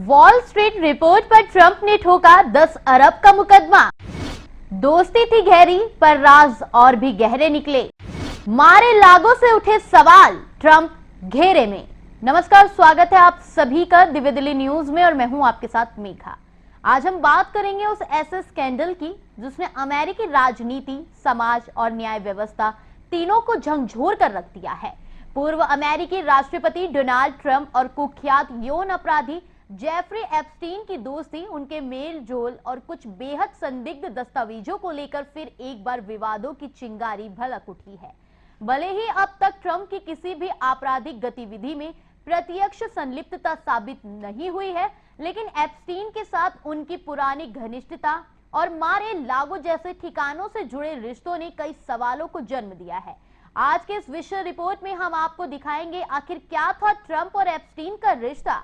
Wall street report पर Trump ने ठोका 10 अरब का मुकदमा। दोस्ती थी गहरी पर राज और भी गहरे निकले। मारे लागो से उठे सवाल, ट्रंप घेरे में। नमस्कार, स्वागत है आप सभी का दिव्य दिल्ली न्यूज में और मैं हूं आपके साथ मेघा। आज हम बात करेंगे उस ऐसे स्कैंडल की जिसने अमेरिकी राजनीति, समाज और न्याय व्यवस्था तीनों को झकझोर कर रख दिया है। पूर्व अमेरिकी राष्ट्रपति डोनाल्ड ट्रंप और कुख्यात यौन अपराधी जेफरी एप्स्टीन की दोस्ती, उनके मेल जोल और कुछ बेहद संदिग्ध दस्तावेजों को लेकर फिर एक बार विवादों की चिंगारी भड़क उठी है। भले ही अब तक ट्रंप की किसी भी आपराधिक गतिविधि में प्रत्यक्ष संलिप्तता साबित नहीं हुई है, लेकिन एप्स्टीन के साथ उनकी पुरानी घनिष्ठता और मारे लागो जैसे ठिकानों से जुड़े रिश्तों ने कई सवालों को जन्म दिया है। आज के इस विशेष रिपोर्ट में हम आपको दिखाएंगे आखिर क्या था ट्रंप और एप्स्टीन का रिश्ता,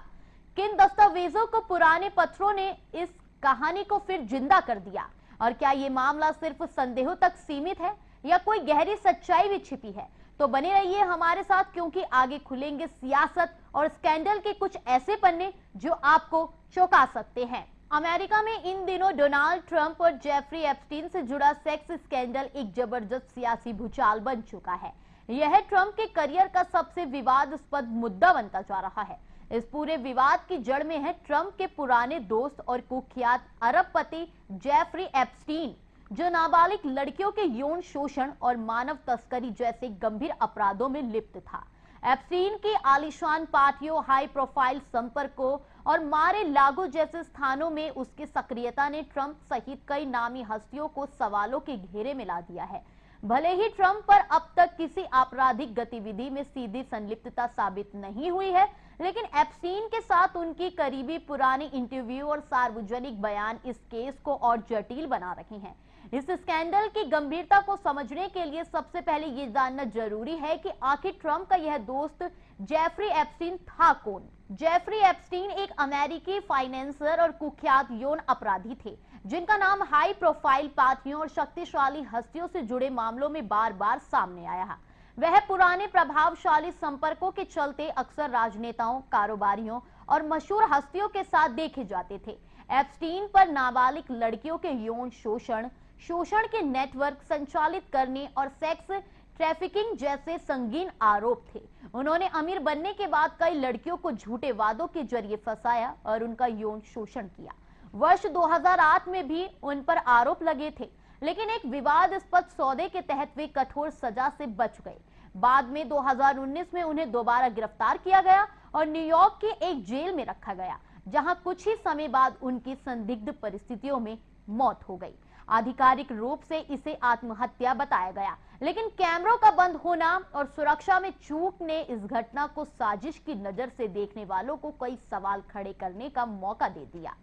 किन दस्तावेजों को पुराने पत्रों ने इस कहानी को फिर जिंदा कर दिया, और क्या ये मामला सिर्फ संदेहों तक सीमित है या कोई गहरी सच्चाई भी छिपी है। तो बने रहिए हमारे साथ, क्योंकि आगे खुलेंगे सियासत और स्कैंडल के कुछ ऐसे पन्ने जो आपको चौंका सकते हैं। अमेरिका में इन दिनों डोनाल्ड ट्रंप और जेफरी एप्स्टीन से जुड़ा सेक्स स्कैंडल एक जबरदस्त सियासी भूचाल बन चुका है। यह ट्रंप के करियर का सबसे विवादास्पद मुद्दा बनता जा रहा है। इस पूरे विवाद की जड़ में है ट्रंप के पुराने दोस्त और कुख्यात अरबपति जेफरी एप्स्टीन, जो नाबालिग लड़कियों के यौन शोषण और मानव तस्करी जैसे गंभीर अपराधों में लिप्त था। एप्स्टीन की आलीशान पार्टियों, हाई प्रोफाइल संपर्कों और मारे लागो जैसे स्थानों में उसकी सक्रियता ने ट्रंप सहित कई नामी हस्तियों को सवालों के घेरे में ला दिया है। भले ही ट्रंप पर अब तक किसी आपराधिक गतिविधि में सीधी संलिप्तता साबित नहीं हुई है, लेकिन एप्स्टीन के साथ उनकी करीबी पुरानी इंटरव्यू और सार्वजनिक बयान इस केस को और जटिल बना रहे हैं। इस स्कैंडल की गंभीरता को समझने के लिए सबसे पहले ये जानना जरूरी है कि आखिर ट्रंप का यह दोस्त जेफरी एप्स्टीन था कौन। जेफरी एप्स्टीन एक अमेरिकी फाइनेंसर और कुख्यात यौन अपराधी थे, जिनका नाम हाई प्रोफाइल पार्टियों और शक्तिशाली हस्तियों से जुड़े मामलों में बार बार सामने आया है। वह पुराने प्रभावशाली संपर्कों के चलते अक्सर राजनेताओं, कारोबारियों और मशहूर हस्तियों के साथ देखे जाते थे। एप्स्टीन पर नाबालिग लड़कियों के यौन शोषण के नेटवर्क संचालित करने और सेक्स ट्रैफिकिंग जैसे संगीन आरोप थे। उन्होंने अमीर बनने के बाद कई लड़कियों को झूठे वादों के जरिए फंसाया और उनका यौन शोषण किया। वर्ष 2008 में भी उन पर आरोप लगे थे, लेकिन एक विवादास्पद सौदे के तहत वे कठोर सजा से बच गए। बाद में 2019 में उन्हें दोबारा गिरफ्तार किया गया और न्यूयॉर्क की एक जेल में रखा गया, जहां कुछ ही समय बाद उनकी संदिग्ध परिस्थितियों में मौत हो गई। आधिकारिक रूप से इसे आत्महत्या बताया गया, लेकिन कैमरों का बंद होना और सुरक्षा में चूक ने इस घटना को साजिश की नजर से देखने वालों को कई सवाल खड़े करने का मौका दे दिया।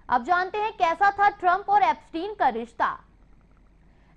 अब जानते हैं कैसा था ट्रंप और एप्स्टीन का रिश्ता।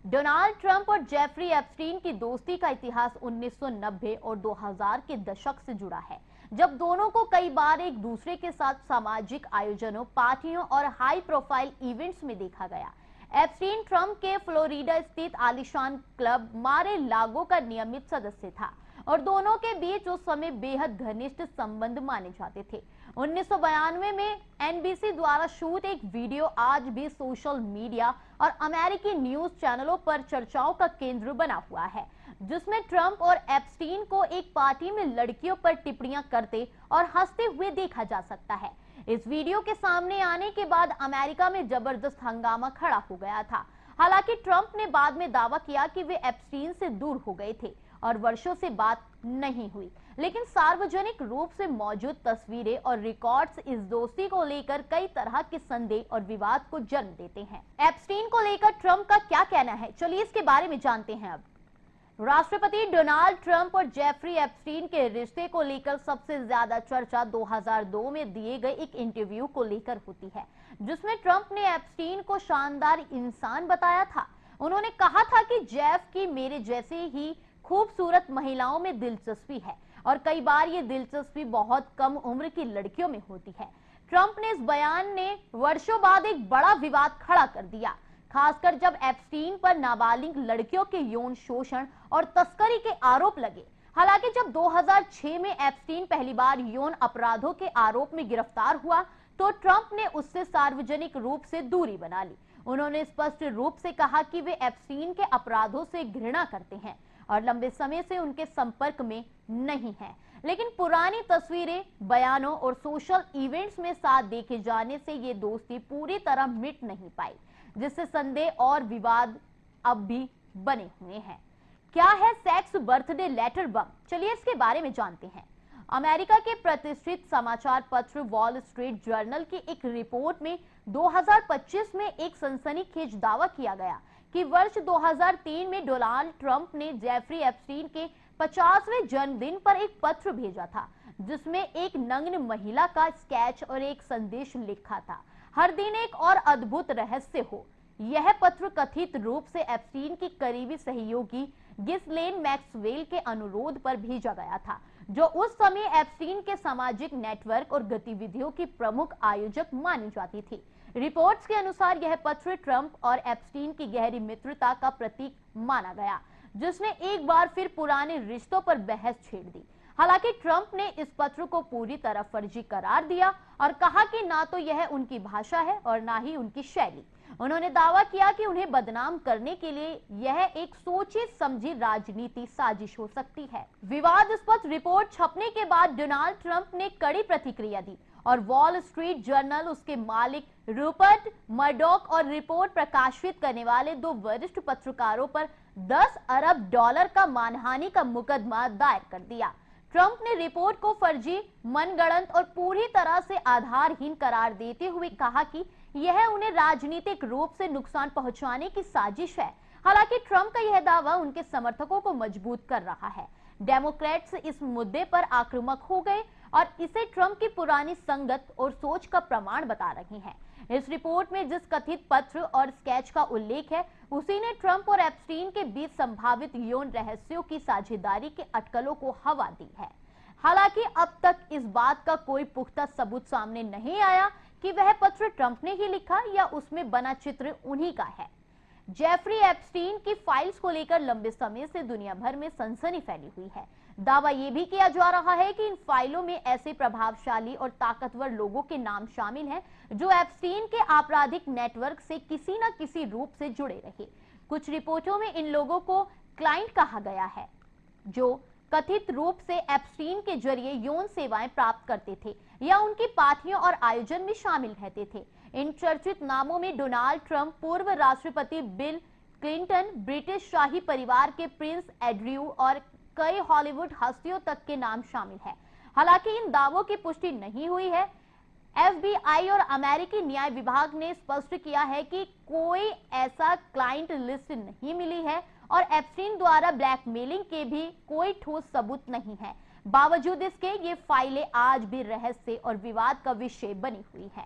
डोनाल्ड ट्रंप और जेफरी एप्स्टीन की दोस्ती का इतिहास 1990 और 2000 के दशक से जुड़ा है, जब दोनों को कई बार एक दूसरे के साथ सामाजिक आयोजनों, पार्टियों और हाई प्रोफाइल इवेंट्स में देखा गया। एप्स्टीन ट्रंप के फ्लोरिडा स्थित आलीशान क्लब मारे लागो का नियमित सदस्य था और दोनों के बीच उस समय बेहद घनिष्ठ संबंध माने जाते थे। 1992 में एनबीसी द्वारा शूट एक वीडियो आज भी सोशल मीडिया और अमेरिकी न्यूज चैनलों पर चर्चाओं का केंद्र बना हुआ है, जिसमें ट्रंप और एप्स्टीन को एक पार्टी में लड़कियों पर टिप्पणियां करते और हंसते हुए देखा जा सकता है। इस वीडियो के सामने आने के बाद अमेरिका में जबरदस्त हंगामा खड़ा हो गया था। हालांकि ट्रंप ने बाद में दावा किया कि वे एप्स्टीन से दूर हो गए थे और वर्षों से बात नहीं हुई, लेकिन सार्वजनिक रूप से मौजूद तस्वीरें और रिकॉर्ड्स इस दोस्ती को लेकर कई तरह के संदेह और विवाद को जन्म देते हैं। एप्स्टीन को लेकर ट्रंप का क्या कहना है, चलिए इसके बारे में जानते हैं। अब राष्ट्रपति डोनाल्ड ट्रंप और जेफरी एप्स्टीन के रिश्ते को लेकर सबसे ज्यादा चर्चा 2002 में दिए गए एक इंटरव्यू को लेकर होती है, जिसमें ट्रंप ने एप्स्टीन को शानदार इंसान बताया था। उन्होंने कहा था कि जेफ की मेरे जैसे ही खूबसूरत महिलाओं में दिलचस्पी है और कई बार ये दिलचस्पी बहुत कम उम्र की लड़कियों में होती है। ट्रंप ने इस बयान ने वर्षों बाद एक बड़ा विवाद खड़ा कर दिया, खासकर जब एप्स्टीन पर नाबालिग लड़कियों के यौन शोषण और तस्करी के आरोप लगे। हालांकि जब 2006 में एप्स्टीन पहली बार यौन अपराधों के आरोप में गिरफ्तार हुआ, तो ट्रंप ने उससे सार्वजनिक रूप से दूरी बना ली। उन्होंने स्पष्ट रूप से कहा कि वे एप्स्टीन के अपराधों से घृणा करते हैं और लंबे समय से उनके संपर्क में नहीं हैं। लेकिन पुरानी तस्वीरें, बयानों और सोशल इवेंट्स में साथ देखे जाने से ये दोस्ती पूरी तरह मिट नहीं पाई, जिससे संदेह और विवाद अब भी बने हुए हैं। क्या है सेक्स बर्थडे लेटर बम? चलिए इसके बारे में जानते हैं। अमेरिका के प्रतिष्ठित समाचार पत्र वॉल स्ट्रीट जर्नल की एक रिपोर्ट में 2025 में एक सनसनीखेज दावा किया गया कि वर्ष 2003 में डोनाल्ड ट्रंप ने जेफरी एप्स्टीन के 50वें जन्मदिन पर एक पत्र भेजा था, जिसमें एक नग्न महिला का स्केच और एक संदेश लिखा था, हर दिन एक और अद्भुत रहस्य हो। यह पत्र कथित रूप से एप्स्टीन की करीबी सहयोगी गिस्लेन मैक्सवेल के अनुरोध पर भेजा गया था, जो उस समय एप्स्टीन के सामाजिक नेटवर्क और गतिविधियों की प्रमुख आयोजक मानी जाती थी। रिपोर्ट्स के अनुसार यह पत्र ट्रंप और एप्स्टीन की गहरी मित्रता का प्रतीक माना गया, जिसने एक बार फिर पुराने रिश्तों पर बहस छेड़ दी। हालांकि ट्रंप ने इस पत्र को पूरी तरह फर्जी करार दिया और कहा कि ना तो यह उनकी भाषा है और ना ही उनकी शैली। उन्होंने दावा किया कि उन्हें बदनाम करने के लिए यह एक सोची समझी राजनीति साजिश हो सकती है। विवादास्पद रिपोर्ट छपने के बाद डोनाल्ड ट्रंप ने कड़ी प्रतिक्रिया दी और वॉल स्ट्रीट जर्नल, उसके मालिक रूपर्ट मर्डॉक और रिपोर्ट प्रकाशित करने वाले 2 वरिष्ठ पत्रकारों पर $10 अरब का मानहानि का मुकदमा दायर कर दिया। ट्रंप ने रिपोर्ट को फर्जी, मनगढ़ंत और पूरी तरह से आधारहीन करार देते हुए कहा कि यह उन्हें राजनीतिक रूप से नुकसान पहुंचाने की साजिश है। हालांकि ट्रंप का यह दावा उनके समर्थकों को मजबूत कर रहा है। डेमोक्रेट्स इस मुद्दे पर आक्रामक हो गए और इसे ट्रंप की पुरानी संगत और सोच का प्रमाण बता रहे हैं। इस रिपोर्ट में जिस कथित पत्र और स्केच का उल्लेख है, उसी ने ट्रंप और एप्स्टीन के बीच संभावित यौन रहस्यों की साझेदारी के अटकलों को हवा दी है। हालांकि अब तक इस बात का कोई पुख्ता सबूत सामने नहीं आया कि वह पत्र ट्रंप ने ही लिखा या उसमें बना चित्र उन्हीं का है। जेफरी एप्स्टीन की फाइल्स को लेकर लंबे समय से दुनिया भर में सनसनी फैली हुई है। दावा यह भी किया जा रहा है कि इन फाइलों में ऐसे प्रभावशाली और ताकतवर लोगों के नाम शामिल हैं जो एप्स्टीन के आपराधिक नेटवर्क से किसी न किसी रूप से जुड़े रहे। कुछ रिपोर्टों में इन लोगों को क्लाइंट कहा गया है, जो कथित रूप से एप्स्टीन के जरिए यौन सेवाएं प्राप्त करते थे या उनकी पार्टियों और आयोजन में शामिल रहते थे। इन चर्चित नामों में डोनाल्ड ट्रंप, पूर्व राष्ट्रपति बिल क्लिंटन, ब्रिटिश शाही परिवार के प्रिंस एंड्रयू और कई हॉलीवुड हस्तियों तक के नाम शामिल है। हालांकि इन दावों की पुष्टि नहीं हुई है। FBI और अमेरिकी न्याय विभाग ने स्पष्ट किया है कि कोई ऐसा क्लाइंट लिस्ट नहीं मिली है और एप्स्टीन द्वारा ब्लैकमेलिंग के भी कोई ठोस सबूत नहीं है। बावजूद इसके ये फाइलें आज भी रहस्य और विवाद का विषय बनी हुई है।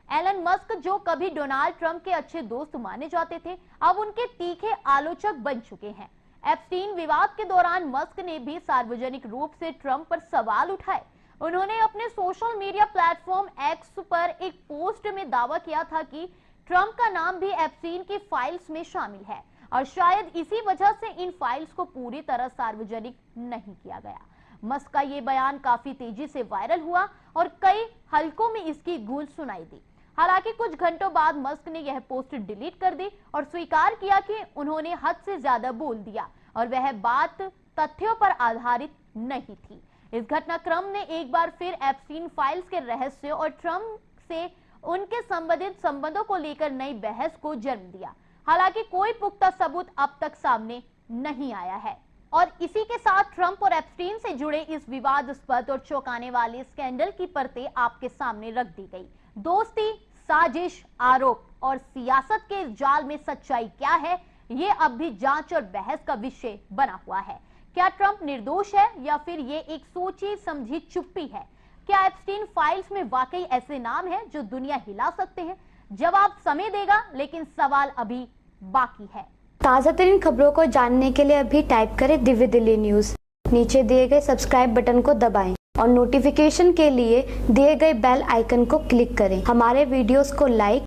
एलन मस्क, जो कभी डोनाल्ड ट्रंप के अच्छे दोस्त माने जाते थे, अब उनके तीखे आलोचक बन चुके हैं। एप्स्टीन विवाद के दौरान मस्क ने भी सार्वजनिक रूप से ट्रंप पर सवाल उठाए। उन्होंने अपने सोशल मीडिया प्लेटफॉर्म एक्स पर एक पोस्ट में दावा किया था कि ट्रंप का नाम भी एप्स्टीन की फाइल्स में शामिल है और शायद इसी वजह से इन फाइल्स को पूरी तरह सार्वजनिक नहीं किया गया। मस्क का ये बयान काफी तेजी से वायरल हुआ और कई हलकों में इसकी गूंज सुनाई दी। हालांकि कुछ घंटों बाद मस्क ने यह पोस्ट डिलीट कर दी और स्वीकार किया कि उन्होंने हद से ज्यादा बोल दिया और वह बात तथ्यों पर आधारित नहीं थी। इस घटनाक्रम ने एक बार फिर एप्स्टीन फाइल्स के रहस्य और ट्रंप से उनके संबंधित संबंधों को लेकर नई बहस को जन्म दिया। हालांकि कोई पुख्ता सबूत अब तक सामने नहीं आया है। और इसी के साथ ट्रंप और एप्स्टीन से जुड़े इस विवादास्पद और चौंकाने वाले स्कैंडल की परतें आपके सामने रख दी गई। दोस्ती, साजिश, आरोप और सियासत के इस जाल में सच्चाई क्या है, ये अब भी जांच और बहस का विषय बना हुआ है। क्या ट्रंप निर्दोष है या फिर ये एक सोची समझी चुप्पी है? क्या एप्स्टीन फाइल्स में वाकई ऐसे नाम हैं जो दुनिया हिला सकते हैं? जवाब समय देगा, लेकिन सवाल अभी बाकी है। ताज़ा तरीन खबरों को जानने के लिए अभी टाइप करें दिव्य दिल्ली न्यूज। नीचे दिए गए सब्सक्राइब बटन को दबाएं और नोटिफिकेशन के लिए दिए गए बेल आइकन को क्लिक करें। हमारे वीडियोस को लाइक,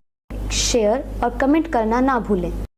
शेयर और कमेंट करना ना भूलें।